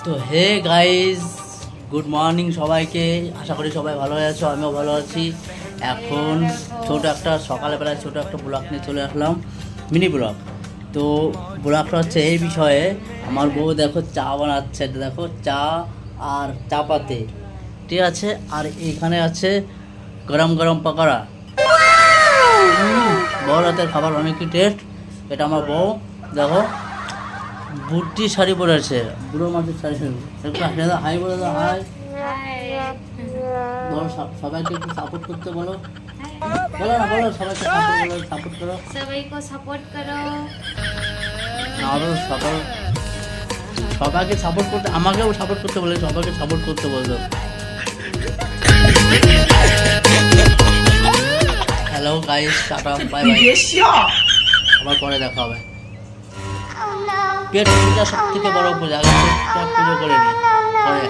তো hey guys, good morning সবাইকে। আশা করি সবাই ভালো আছো, আমিও ভালো আছি। এখন সকালবেলায় ছোটো একটা ব্লগ নিয়ে চলে আসলাম, মিনি ব্লগ। তো ব্লগটা হচ্ছে এই বিষয়ে, আমার বউ দেখো চা বানাচ্ছে, দেখো চা আর চা পাতে, ঠিক আছে। আর এখানে আছে গরম গরম পকোড়া। বউর হাতের খাবার অনেকই টেস্ট। এটা আমার বউ, দেখো বুটি শাড়ি পরেছে, বুড়ো মাটির শাড়ি। একটু হাই বলে দাও, হাই বলো। সবাইকে একটু সাপোর্ট করতে বলো, বলো না, বলো সবাইকে সাপোর্ট করো। সবাইকে সাপোর্ট করো। আরও সবাইকে সাপোর্ট করতে, আমাকেও সাপোর্ট করতে বলে, সবাইকে সাপোর্ট করতে বলতো। Hello guys, tata, bye bye, আবার পরে দেখা হবে। পেট পূজা সব থেকে বড় পূজা, আগে পেটটা পুজো করে নিই পরে।